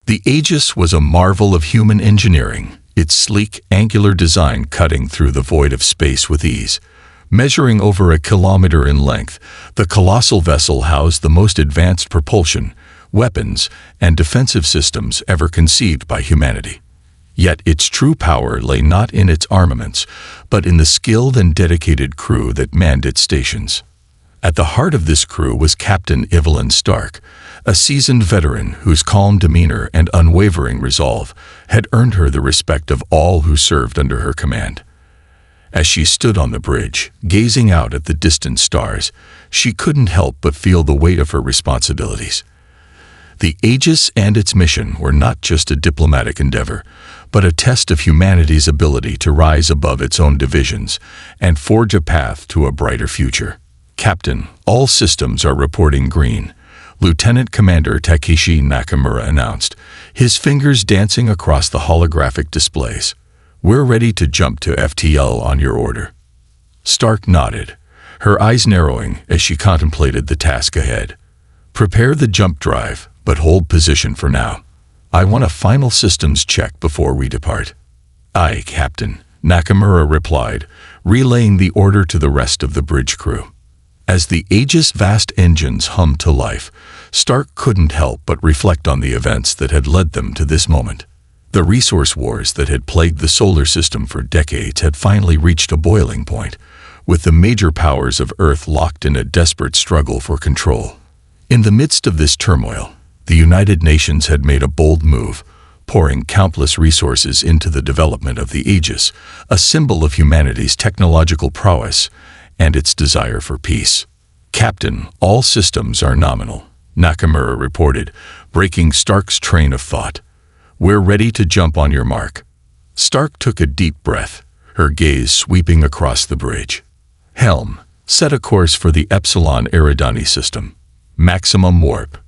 The Aegis was a marvel of human engineering, its sleek, angular design cutting through the void of space with ease. Measuring over 1 kilometer in length, the colossal vessel housed the most advanced propulsion, weapons, and defensive systems ever conceived by humanity. Yet its true power lay not in its armaments, but in the skilled and dedicated crew that manned its stations. At the heart of this crew was Captain Evelyn Stark, a seasoned veteran whose calm demeanor and unwavering resolve had earned her the respect of all who served under her command. As she stood on the bridge, gazing out at the distant stars, she couldn't help but feel the weight of her responsibilities. The Aegis and its mission were not just a diplomatic endeavor, but a test of humanity's ability to rise above its own divisions and forge a path to a brighter future. "Captain, all systems are reporting green," Lieutenant Commander Takeshi Nakamura announced, his fingers dancing across the holographic displays. "We're ready to jump to FTL on your order." Stark nodded, her eyes narrowing as she contemplated the task ahead. "Prepare the jump drive, but hold position for now. I want a final systems check before we depart." "Aye, Captain," Nakamura replied, relaying the order to the rest of the bridge crew. As the Aegis' vast engines hummed to life, Stark couldn't help but reflect on the events that had led them to this moment. The resource wars that had plagued the solar system for decades had finally reached a boiling point, with the major powers of Earth locked in a desperate struggle for control. In the midst of this turmoil, the United Nations had made a bold move, pouring countless resources into the development of the Aegis, a symbol of humanity's technological prowess and its desire for peace. "Captain, all systems are nominal," Nakamura reported, breaking Stark's train of thought. "We're ready to jump on your mark." Stark took a deep breath, her gaze sweeping across the bridge. "Helm, set a course for the Epsilon Eridani system. Maximum warp."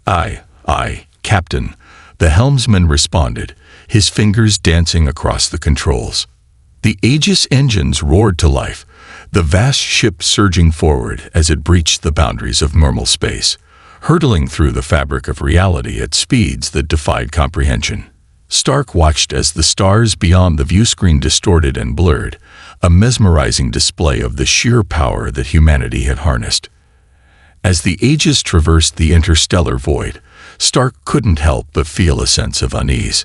Aye, Captain," the helmsman responded, his fingers dancing across the controls. The Aegis engines roared to life, the vast ship surging forward as it breached the boundaries of normal space, hurtling through the fabric of reality at speeds that defied comprehension. Stark watched as the stars beyond the viewscreen distorted and blurred, a mesmerizing display of the sheer power that humanity had harnessed. As the Aegis traversed the interstellar void, Stark couldn't help but feel a sense of unease.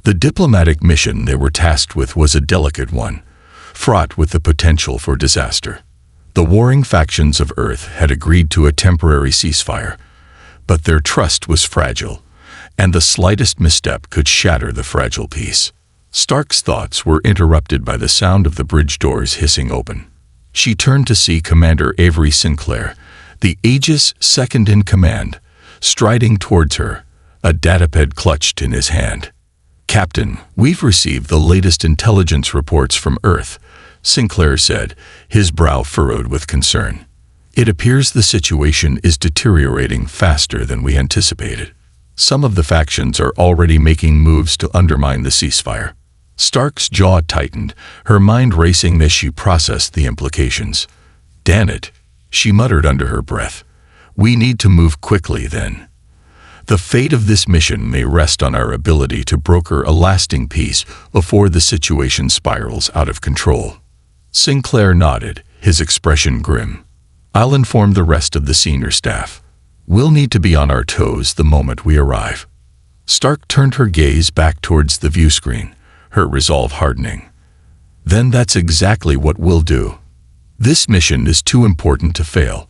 The diplomatic mission they were tasked with was a delicate one, fraught with the potential for disaster. The warring factions of Earth had agreed to a temporary ceasefire, but their trust was fragile, and the slightest misstep could shatter the fragile peace. Stark's thoughts were interrupted by the sound of the bridge doors hissing open. She turned to see Commander Avery Sinclair, the Aegis' second-in-command, striding towards her, a datapad clutched in his hand. "Captain, we've received the latest intelligence reports from Earth," Sinclair said, his brow furrowed with concern. "It appears the situation is deteriorating faster than we anticipated. Some of the factions are already making moves to undermine the ceasefire." Stark's jaw tightened, her mind racing as she processed the implications. "Damn it," she muttered under her breath. "We need to move quickly then. The fate of this mission may rest on our ability to broker a lasting peace before the situation spirals out of control." Sinclair nodded, his expression grim. "I'll inform the rest of the senior staff. We'll need to be on our toes the moment we arrive." Stark turned her gaze back towards the viewscreen, her resolve hardening. "Then that's exactly what we'll do. This mission is too important to fail.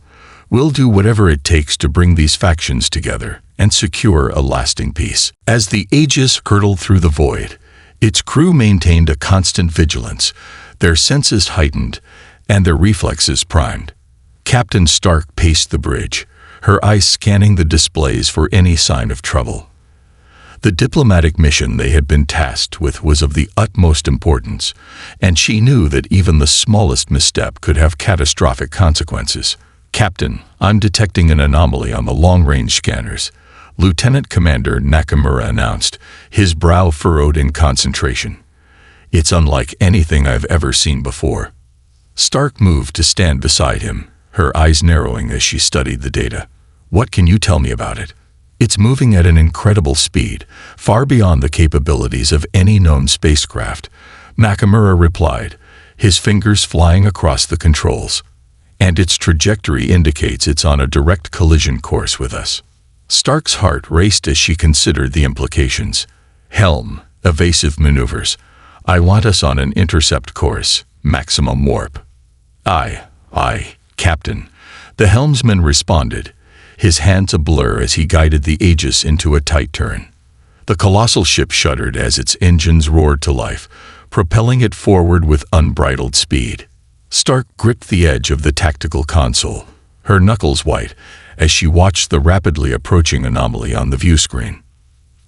We'll do whatever it takes to bring these factions together and secure a lasting peace." As the Aegis hurtled through the void, its crew maintained a constant vigilance, their senses heightened and their reflexes primed. Captain Stark paced the bridge, her eyes scanning the displays for any sign of trouble. The diplomatic mission they had been tasked with was of the utmost importance, and she knew that even the smallest misstep could have catastrophic consequences. "Captain, I'm detecting an anomaly on the long-range scanners," Lieutenant Commander Nakamura announced, his brow furrowed in concentration. "It's unlike anything I've ever seen before." Stark moved to stand beside him, her eyes narrowing as she studied the data. "What can you tell me about it?" It's moving at an incredible speed, far beyond the capabilities of any known spacecraft, Nakamura replied, his fingers flying across the controls. And its trajectory indicates it's on a direct collision course with us. Stark's heart raced as she considered the implications. Helm, evasive maneuvers. I want us on an intercept course, maximum warp. Aye, Captain. The helmsman responded, his hands a blur as he guided the Aegis into a tight turn. The colossal ship shuddered as its engines roared to life, propelling it forward with unbridled speed. Stark gripped the edge of the tactical console, her knuckles white, as she watched the rapidly approaching anomaly on the viewscreen.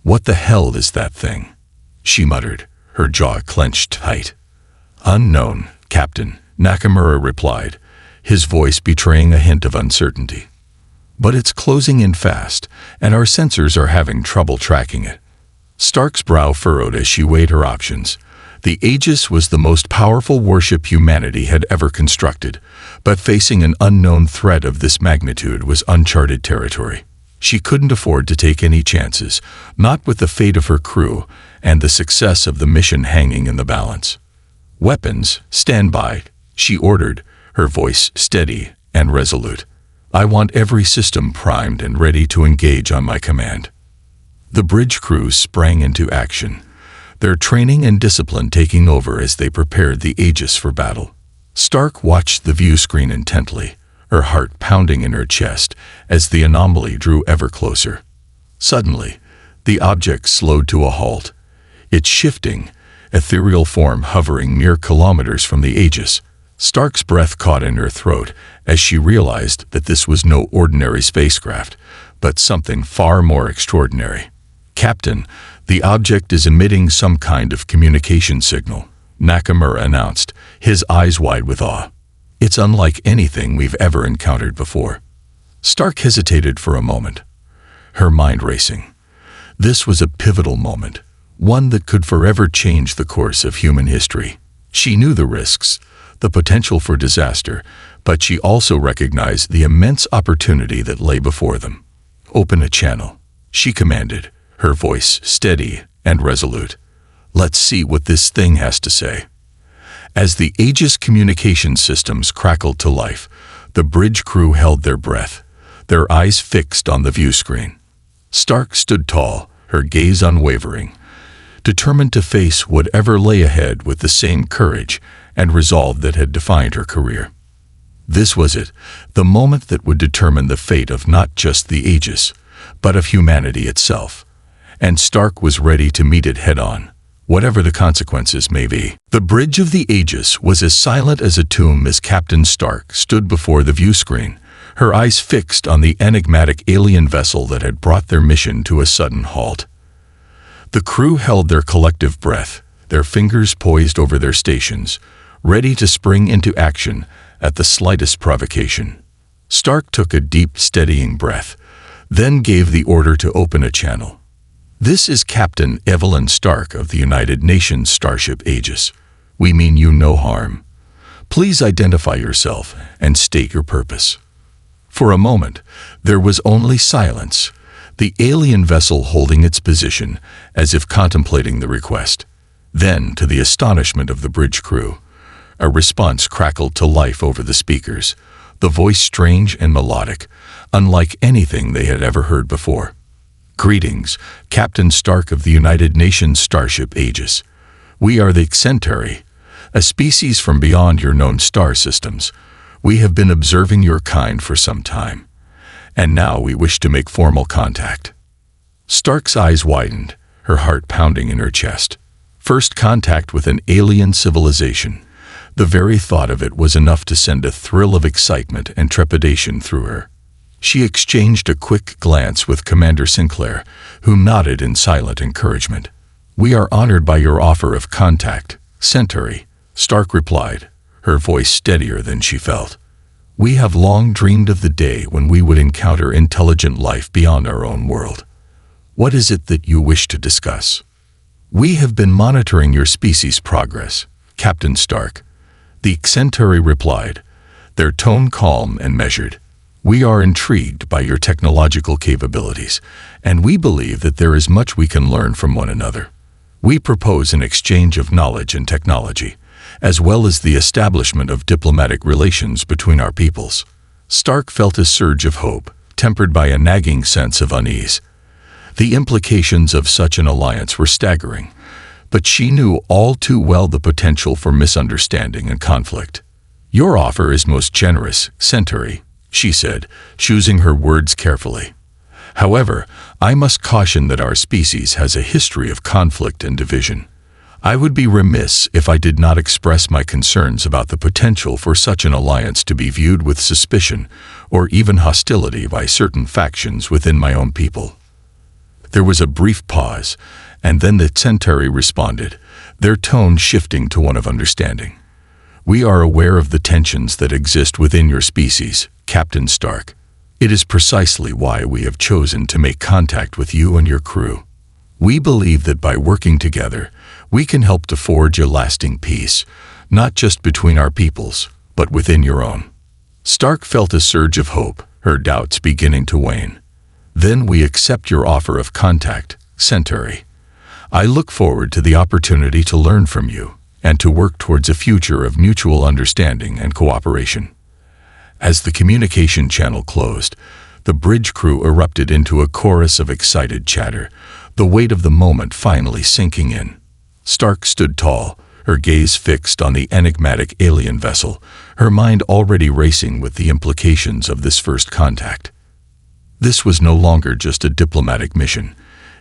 What the hell is that thing? She muttered, her jaw clenched tight. Unknown, Captain, Nakamura replied, his voice betraying a hint of uncertainty. But it's closing in fast, and our sensors are having trouble tracking it. Stark's brow furrowed as she weighed her options. The Aegis was the most powerful warship humanity had ever constructed, but facing an unknown threat of this magnitude was uncharted territory. She couldn't afford to take any chances, not with the fate of her crew and the success of the mission hanging in the balance. Weapons, stand by, she ordered, her voice steady and resolute. I want every system primed and ready to engage on my command. The bridge crew sprang into action, their training and discipline taking over as they prepared the Aegis for battle. Stark watched the viewscreen intently, her heart pounding in her chest as the anomaly drew ever closer. Suddenly, the object slowed to a halt, its shifting, ethereal form hovering mere kilometers from the Aegis. Stark's breath caught in her throat as she realized that this was no ordinary spacecraft, but something far more extraordinary. Captain, the object is emitting some kind of communication signal, Nakamura announced, his eyes wide with awe. It's unlike anything we've ever encountered before. Stark hesitated for a moment, her mind racing. This was a pivotal moment, one that could forever change the course of human history. She knew the risks, the potential for disaster, but she also recognized the immense opportunity that lay before them. Open a channel, she commanded, her voice steady and resolute. Let's see what this thing has to say. As the Aegis communication systems crackled to life, the bridge crew held their breath, their eyes fixed on the viewscreen. Stark stood tall, her gaze unwavering, determined to face whatever lay ahead with the same courage and resolve that had defined her career. This was it, the moment that would determine the fate of not just the Aegis, but of humanity itself. And Stark was ready to meet it head-on, whatever the consequences may be. The bridge of the Aegis was as silent as a tomb as Captain Stark stood before the viewscreen, her eyes fixed on the enigmatic alien vessel that had brought their mission to a sudden halt. The crew held their collective breath, their fingers poised over their stations, ready to spring into action at the slightest provocation. Stark took a deep, steadying breath, then gave the order to open a channel. This is Captain Evelyn Stark of the United Nations Starship Aegis. We mean you no harm. Please identify yourself and state your purpose. For a moment, there was only silence, the alien vessel holding its position as if contemplating the request. Then, to the astonishment of the bridge crew, a response crackled to life over the speakers, the voice strange and melodic, unlike anything they had ever heard before. Greetings, Captain Stark of the United Nations Starship Aegis. We are the Centauri, a species from beyond your known star systems. We have been observing your kind for some time, and now we wish to make formal contact. Stark's eyes widened, her heart pounding in her chest. First contact with an alien civilization. The very thought of it was enough to send a thrill of excitement and trepidation through her. She exchanged a quick glance with Commander Sinclair, who nodded in silent encouragement. We are honored by your offer of contact, Centauri, Stark replied, her voice steadier than she felt. We have long dreamed of the day when we would encounter intelligent life beyond our own world. What is it that you wish to discuss? We have been monitoring your species' progress, Captain Stark, the Centauri replied, their tone calm and measured. We are intrigued by your technological capabilities, and we believe that there is much we can learn from one another. We propose an exchange of knowledge and technology, as well as the establishment of diplomatic relations between our peoples." Stark felt a surge of hope, tempered by a nagging sense of unease. The implications of such an alliance were staggering, but she knew all too well the potential for misunderstanding and conflict. "Your offer is most generous, Centauri," she said, choosing her words carefully. "However, I must caution that our species has a history of conflict and division. I would be remiss if I did not express my concerns about the potential for such an alliance to be viewed with suspicion or even hostility by certain factions within my own people." There was a brief pause, and then the Centauri responded, their tone shifting to one of understanding. "We are aware of the tensions that exist within your species, Captain Stark. It is precisely why we have chosen to make contact with you and your crew. We believe that by working together, we can help to forge a lasting peace, not just between our peoples, but within your own." Stark felt a surge of hope, her doubts beginning to wane. "Then we accept your offer of contact, Centauri. I look forward to the opportunity to learn from you and to work towards a future of mutual understanding and cooperation." As the communication channel closed, the bridge crew erupted into a chorus of excited chatter, the weight of the moment finally sinking in. Stark stood tall, her gaze fixed on the enigmatic alien vessel, her mind already racing with the implications of this first contact. This was no longer just a diplomatic mission.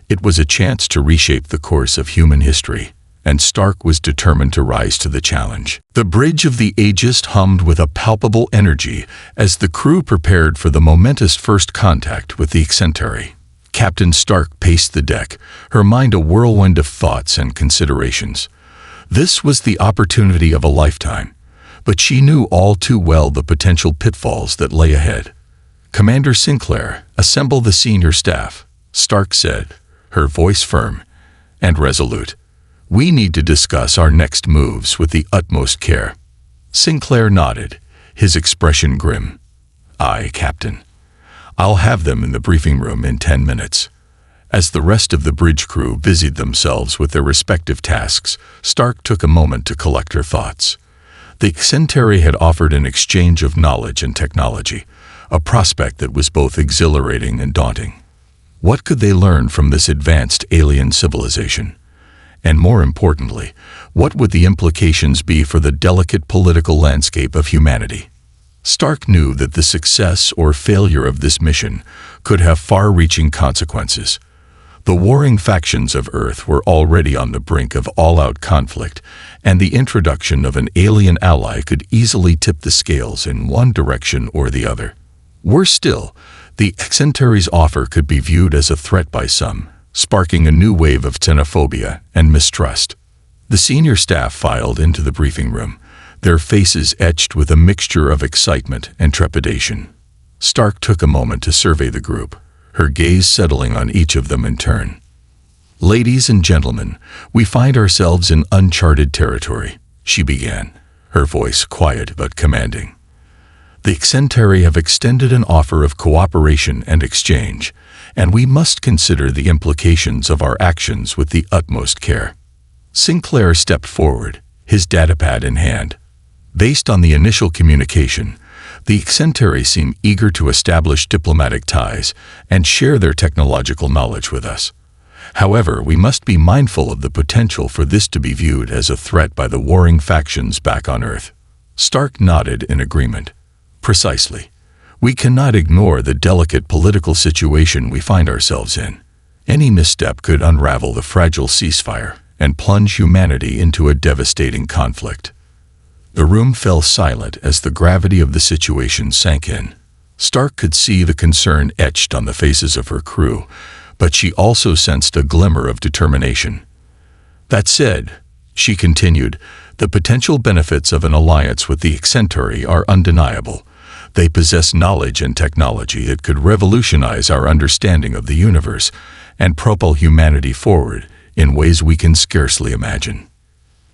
It was a chance to reshape the course of human history, and Stark was determined to rise to the challenge. The bridge of the Aegis hummed with a palpable energy as the crew prepared for the momentous first contact with the Centauri. Captain Stark paced the deck, her mind a whirlwind of thoughts and considerations. This was the opportunity of a lifetime, but she knew all too well the potential pitfalls that lay ahead. "Commander Sinclair, assemble the senior staff," Stark said, her voice firm and resolute. "We need to discuss our next moves with the utmost care." Sinclair nodded, his expression grim. "Aye, Captain. I'll have them in the briefing room in 10 minutes." As the rest of the bridge crew busied themselves with their respective tasks, Stark took a moment to collect her thoughts. The Centauri had offered an exchange of knowledge and technology, a prospect that was both exhilarating and daunting. What could they learn from this advanced alien civilization? And more importantly, what would the implications be for the delicate political landscape of humanity? Stark knew that the success or failure of this mission could have far-reaching consequences. The warring factions of Earth were already on the brink of all-out conflict, and the introduction of an alien ally could easily tip the scales in one direction or the other. Worse still, the Centauri's offer could be viewed as a threat by some, sparking a new wave of xenophobia and mistrust. The senior staff filed into the briefing room, their faces etched with a mixture of excitement and trepidation. Stark took a moment to survey the group, her gaze settling on each of them in turn. "Ladies and gentlemen, we find ourselves in uncharted territory," she began, her voice quiet but commanding. "The Centauri have extended an offer of cooperation and exchange, and we must consider the implications of our actions with the utmost care." Sinclair stepped forward, his datapad in hand. Based on the initial communication, the Centauri seem eager to establish diplomatic ties and share their technological knowledge with us. However, we must be mindful of the potential for this to be viewed as a threat by the warring factions back on Earth. Stark nodded in agreement. "Precisely. We cannot ignore the delicate political situation we find ourselves in. Any misstep could unravel the fragile ceasefire and plunge humanity into a devastating conflict." The room fell silent as the gravity of the situation sank in. Stark could see the concern etched on the faces of her crew, but she also sensed a glimmer of determination. "That said," she continued, "the potential benefits of an alliance with the Centauri are undeniable. They possess knowledge and technology that could revolutionize our understanding of the universe and propel humanity forward in ways we can scarcely imagine."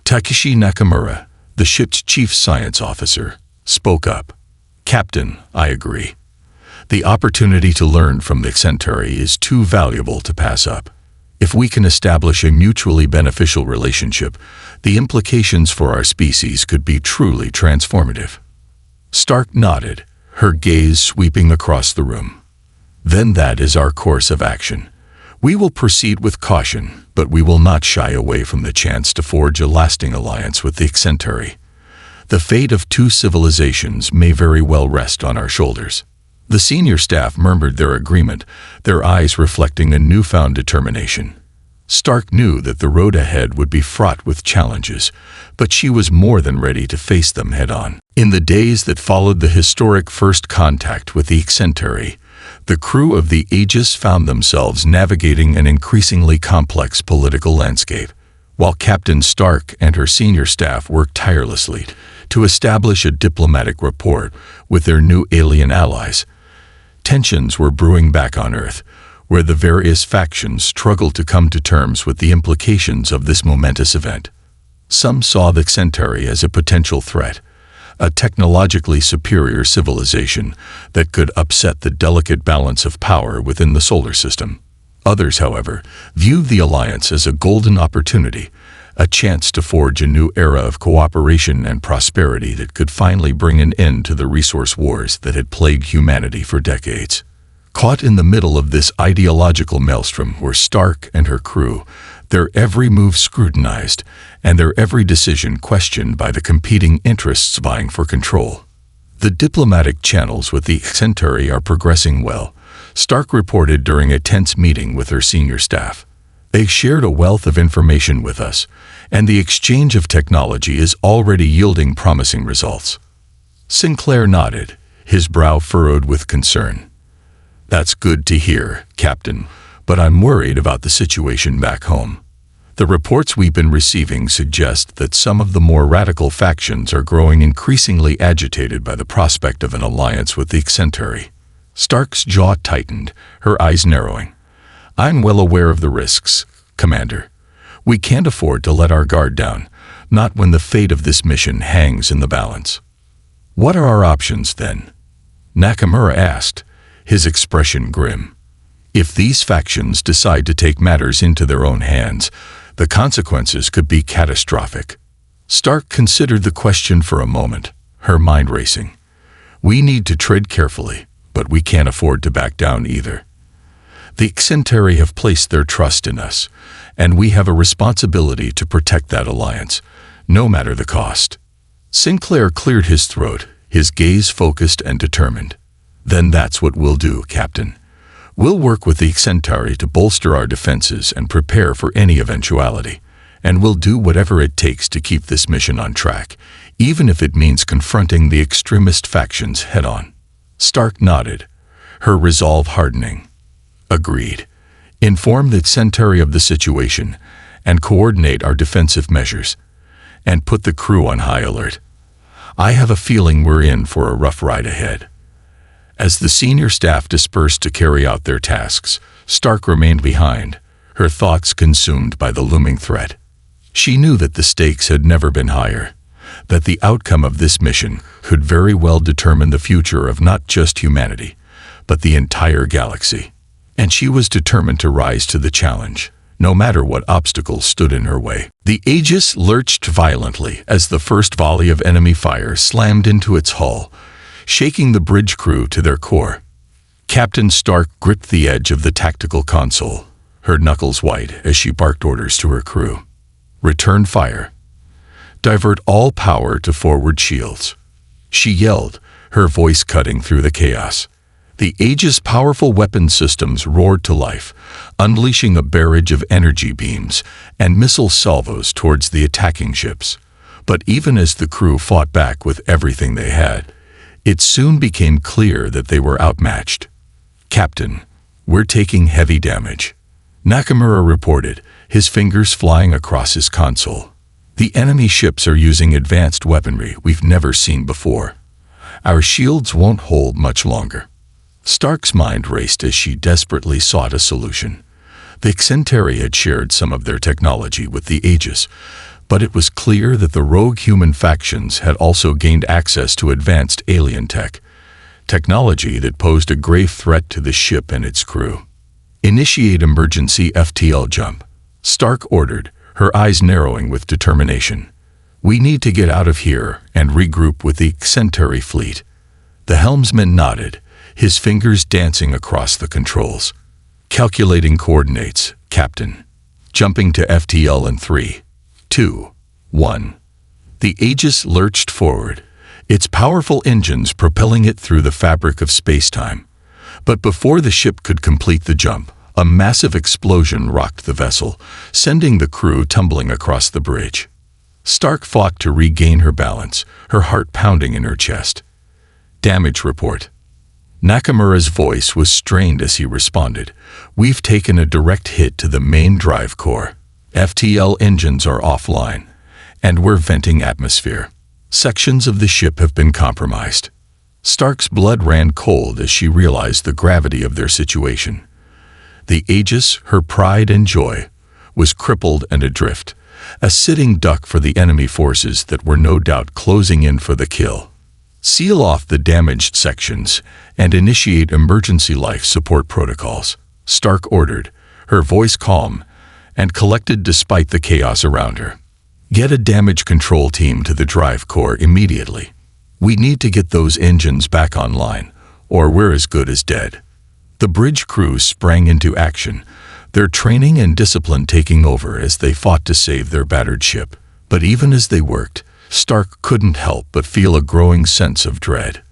Takeshi Nakamura, the ship's chief science officer, spoke up. "Captain, I agree. The opportunity to learn from the Centauri is too valuable to pass up. If we can establish a mutually beneficial relationship, the implications for our species could be truly transformative. Stark nodded, her gaze sweeping across the room. Then that is our course of action. We will proceed with caution, but we will not shy away from the chance to forge a lasting alliance with the Centauri. The fate of two civilizations may very well rest on our shoulders. The senior staff murmured their agreement, their eyes reflecting a newfound determination. Stark knew that the road ahead would be fraught with challenges, but she was more than ready to face them head-on. In the days that followed the historic first contact with the Centauri, the crew of the Aegis found themselves navigating an increasingly complex political landscape, while Captain Stark and her senior staff worked tirelessly to establish a diplomatic rapport with their new alien allies. Tensions were brewing back on Earth, where the various factions struggled to come to terms with the implications of this momentous event. Some saw the Centauri as a potential threat, a technologically superior civilization that could upset the delicate balance of power within the solar system. Others, however, viewed the alliance as a golden opportunity, a chance to forge a new era of cooperation and prosperity that could finally bring an end to the resource wars that had plagued humanity for decades. Caught in the middle of this ideological maelstrom were Stark and her crew, their every move scrutinized and their every decision questioned by the competing interests vying for control. The diplomatic channels with the Centauri are progressing well, Stark reported during a tense meeting with her senior staff. They shared a wealth of information with us, and the exchange of technology is already yielding promising results. Sinclair nodded, his brow furrowed with concern. That's good to hear, Captain, but I'm worried about the situation back home. The reports we've been receiving suggest that some of the more radical factions are growing increasingly agitated by the prospect of an alliance with the Centauri. Stark's jaw tightened, her eyes narrowing. I'm well aware of the risks, Commander. We can't afford to let our guard down, not when the fate of this mission hangs in the balance. What are our options, then? Nakamura asked, his expression grim. If these factions decide to take matters into their own hands, the consequences could be catastrophic. Stark considered the question for a moment, her mind racing. We need to tread carefully, but we can't afford to back down either. The Centauri have placed their trust in us, and we have a responsibility to protect that alliance, no matter the cost. Sinclair cleared his throat, his gaze focused and determined. Then that's what we'll do, Captain. We'll work with the Centauri to bolster our defenses and prepare for any eventuality, and we'll do whatever it takes to keep this mission on track, even if it means confronting the extremist factions head-on. Stark nodded, her resolve hardening. Agreed. Inform the Centauri of the situation and coordinate our defensive measures, and put the crew on high alert. I have a feeling we're in for a rough ride ahead. As the senior staff dispersed to carry out their tasks, Stark remained behind, her thoughts consumed by the looming threat. She knew that the stakes had never been higher, that the outcome of this mission could very well determine the future of not just humanity, but the entire galaxy. And she was determined to rise to the challenge, no matter what obstacles stood in her way. The Aegis lurched violently as the first volley of enemy fire slammed into its hull, shaking the bridge crew to their core. Captain Stark gripped the edge of the tactical console, her knuckles white as she barked orders to her crew. Return fire. Divert all power to forward shields. She yelled, her voice cutting through the chaos. The Aegis' powerful weapon systems roared to life, unleashing a barrage of energy beams and missile salvos towards the attacking ships. But even as the crew fought back with everything they had, it soon became clear that they were outmatched. Captain, we're taking heavy damage, Nakamura reported, his fingers flying across his console. The enemy ships are using advanced weaponry we've never seen before. Our shields won't hold much longer. Stark's mind raced as she desperately sought a solution. The Centauri had shared some of their technology with the Aegis, but it was clear that the rogue human factions had also gained access to advanced alien tech. technology that posed a grave threat to the ship and its crew. "Initiate emergency FTL jump," Stark ordered, her eyes narrowing with determination. "We need to get out of here and regroup with the Centauri fleet." The helmsman nodded, his fingers dancing across the controls. "Calculating coordinates, Captain. Jumping to FTL in 3, 2, 1. The Aegis lurched forward, its powerful engines propelling it through the fabric of space-time. But before the ship could complete the jump, a massive explosion rocked the vessel, sending the crew tumbling across the bridge. Stark fought to regain her balance, her heart pounding in her chest. "Damage report." Nakamura's voice was strained as he responded. "We've taken a direct hit to the main drive core. FTL engines are offline, and we're venting atmosphere. Sections of the ship have been compromised." Stark's blood ran cold as she realized the gravity of their situation. The Aegis, her pride and joy, was crippled and adrift, a sitting duck for the enemy forces that were no doubt closing in for the kill. "Seal off the damaged sections and initiate emergency life support protocols," Stark ordered, her voice calm and collected despite the chaos around her. "Get a damage control team to the drive core immediately. We need to get those engines back online, or we're as good as dead." The bridge crew sprang into action, their training and discipline taking over as they fought to save their battered ship. But even as they worked, Stark couldn't help but feel a growing sense of dread.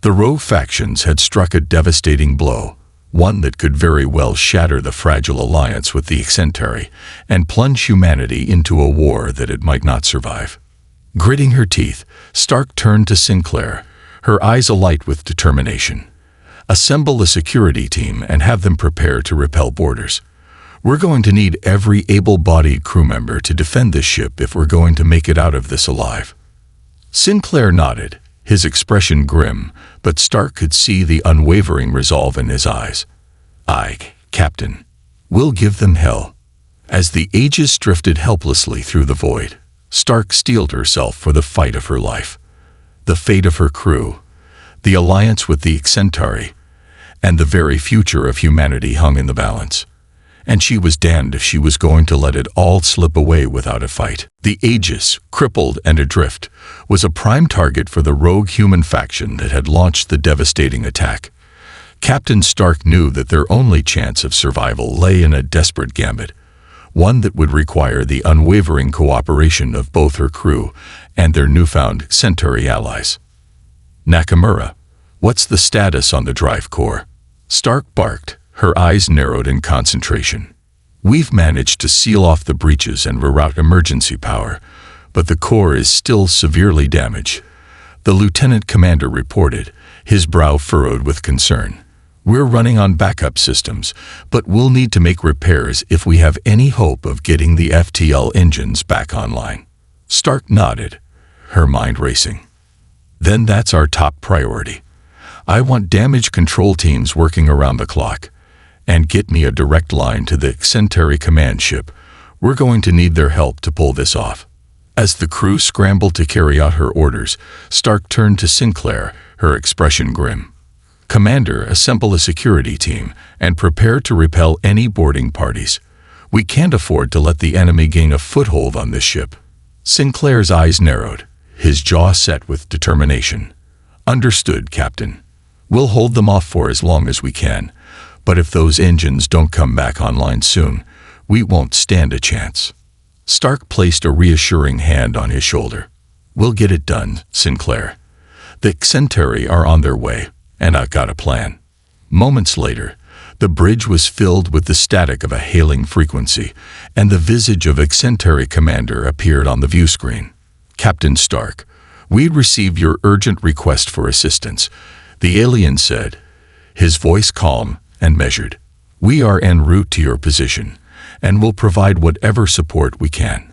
The rogue factions had struck a devastating blow, one that could very well shatter the fragile alliance with the Centauri and plunge humanity into a war that it might not survive. Gritting her teeth, Stark turned to Sinclair, her eyes alight with determination. "Assemble a security team and have them prepare to repel boarders. We're going to need every able-bodied crew member to defend this ship if we're going to make it out of this alive." Sinclair nodded, his expression grim, but Stark could see the unwavering resolve in his eyes. "Aye, Captain. We'll give them hell." As the Aegis drifted helplessly through the void, Stark steeled herself for the fight of her life. The fate of her crew, the alliance with the Centauri, and the very future of humanity hung in the balance. And she was damned if she was going to let it all slip away without a fight. The Aegis, crippled and adrift, was a prime target for the rogue human faction that had launched the devastating attack. Captain Stark knew that their only chance of survival lay in a desperate gambit, one that would require the unwavering cooperation of both her crew and their newfound Centauri allies. "Nakamura, what's the status on the drive core?" Stark barked, her eyes narrowed in concentration. "We've managed to seal off the breaches and reroute emergency power, but the core is still severely damaged," the lieutenant commander reported, his brow furrowed with concern. "We're running on backup systems, but we'll need to make repairs if we have any hope of getting the FTL engines back online." Stark nodded, her mind racing. "Then that's our top priority. I want damage control teams working around the clock. And get me a direct line to the Centauri command ship. We're going to need their help to pull this off." As the crew scrambled to carry out her orders, Stark turned to Sinclair, her expression grim. "Commander, assemble a security team and prepare to repel any boarding parties. We can't afford to let the enemy gain a foothold on this ship." Sinclair's eyes narrowed, his jaw set with determination. "Understood, Captain. We'll hold them off for as long as we can. But if those engines don't come back online soon, we won't stand a chance." Stark placed a reassuring hand on his shoulder. "We'll get it done, Sinclair. The Centauri are on their way, and I've got a plan." Moments later, the bridge was filled with the static of a hailing frequency, and the visage of a Centauri commander appeared on the view screen. "Captain Stark, we'd received your urgent request for assistance," the alien said, his voice calm and measured. "We are en route to your position, and will provide whatever support we can."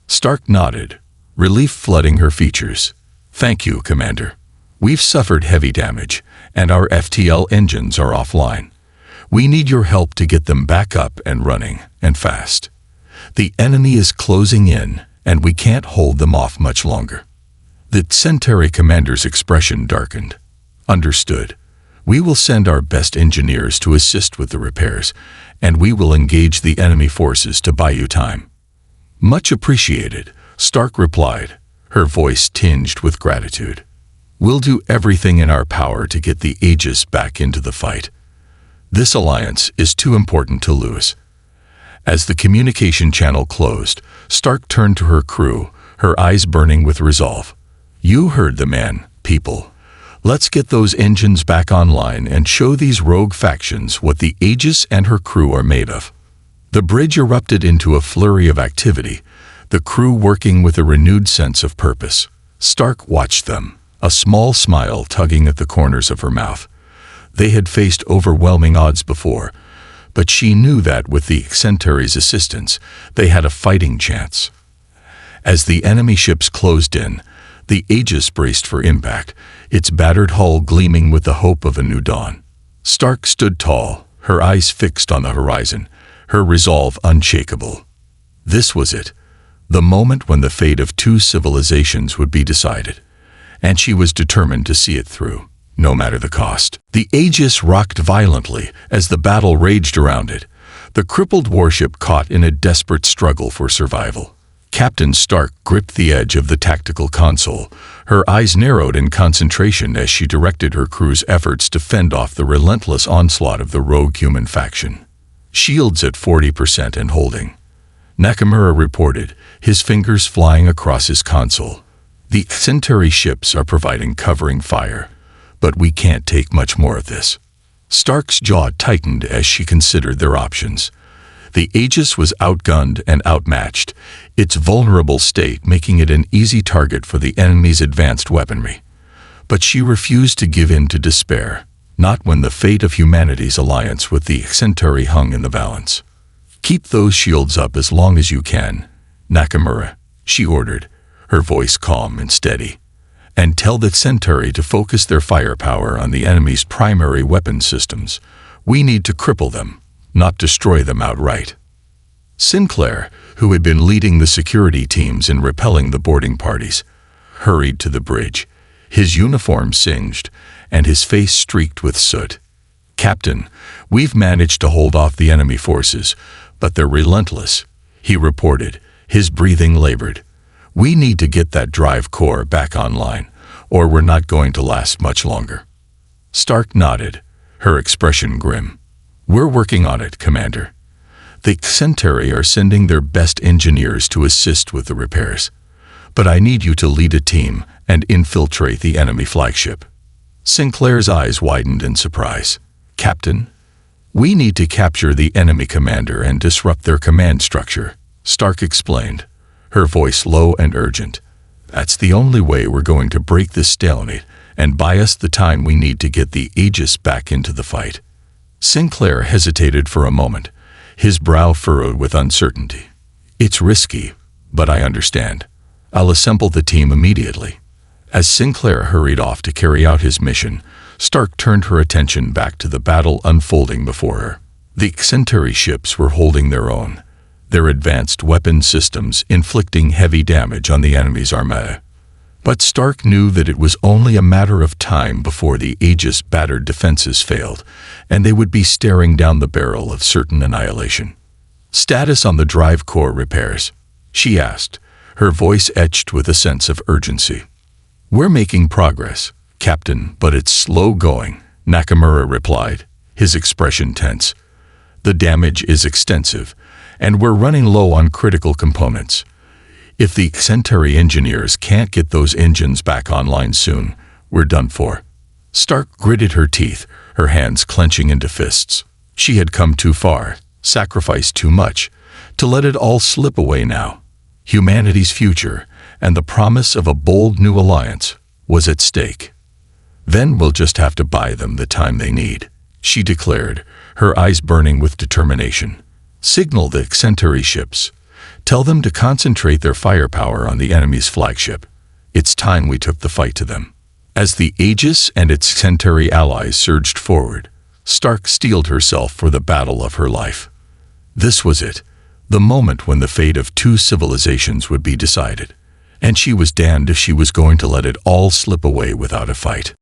Stark nodded, relief flooding her features. "Thank you, Commander. We've suffered heavy damage, and our FTL engines are offline. We need your help to get them back up and running, and fast. The enemy is closing in, and we can't hold them off much longer." The Centauri commander's expression darkened. Understood. We will send our best engineers to assist with the repairs, and we will engage the enemy forces to buy you time. Much appreciated, Stark replied, her voice tinged with gratitude. We'll do everything in our power to get the Aegis back into the fight. This alliance is too important to lose. As the communication channel closed, Stark turned to her crew, her eyes burning with resolve. You heard the man, people. Let's get those engines back online and show these rogue factions what the Aegis and her crew are made of. The bridge erupted into a flurry of activity, the crew working with a renewed sense of purpose. Stark watched them, a small smile tugging at the corners of her mouth. They had faced overwhelming odds before, but she knew that with the Centauri's assistance, they had a fighting chance. As the enemy ships closed in, the Aegis braced for impact, its battered hull gleaming with the hope of a new dawn. Stark stood tall, her eyes fixed on the horizon, her resolve unshakable. This was it, the moment when the fate of two civilizations would be decided, and she was determined to see it through, no matter the cost. The Aegis rocked violently as the battle raged around it, the crippled warship caught in a desperate struggle for survival. Captain Stark gripped the edge of the tactical console, her eyes narrowed in concentration as she directed her crew's efforts to fend off the relentless onslaught of the rogue human faction. Shields at 40% and holding. Nakamura reported, his fingers flying across his console. The Centauri ships are providing covering fire, but we can't take much more of this. Stark's jaw tightened as she considered their options. The Aegis was outgunned and outmatched, its vulnerable state making it an easy target for the enemy's advanced weaponry. But she refused to give in to despair, not when the fate of humanity's alliance with the Centauri hung in the balance. Keep those shields up as long as you can, Nakamura, she ordered, her voice calm and steady. And tell the Centauri to focus their firepower on the enemy's primary weapon systems. We need to cripple them, not destroy them outright. Sinclair, who had been leading the security teams in repelling the boarding parties, hurried to the bridge, his uniform singed and his face streaked with soot. Captain, we've managed to hold off the enemy forces, but they're relentless, he reported, his breathing labored. We need to get that drive core back online, or we're not going to last much longer. Stark nodded, her expression grim. We're working on it, Commander. The Centauri are sending their best engineers to assist with the repairs. But I need you to lead a team and infiltrate the enemy flagship. Sinclair's eyes widened in surprise. Captain, we need to capture the enemy commander and disrupt their command structure, Stark explained, her voice low and urgent. That's the only way we're going to break this stalemate and buy us the time we need to get the Aegis back into the fight. Sinclair hesitated for a moment, his brow furrowed with uncertainty. It's risky, but I understand. I'll assemble the team immediately. As Sinclair hurried off to carry out his mission, Stark turned her attention back to the battle unfolding before her. The Centauri ships were holding their own, their advanced weapon systems inflicting heavy damage on the enemy's armada. But Stark knew that it was only a matter of time before the Aegis' battered defenses failed, and they would be staring down the barrel of certain annihilation. Status on the drive core repairs, she asked, her voice etched with a sense of urgency. We're making progress, Captain, but it's slow going, Nakamura replied, his expression tense. The damage is extensive, and we're running low on critical components. If the Centauri engineers can't get those engines back online soon, we're done for. Stark gritted her teeth, her hands clenching into fists. She had come too far, sacrificed too much, to let it all slip away now. Humanity's future, and the promise of a bold new alliance, was at stake. Then we'll just have to buy them the time they need, she declared, her eyes burning with determination. Signal the Centauri ships. Tell them to concentrate their firepower on the enemy's flagship. It's time we took the fight to them. As the Aegis and its Centauri allies surged forward, Stark steeled herself for the battle of her life. This was it, the moment when the fate of two civilizations would be decided, and she was damned if she was going to let it all slip away without a fight.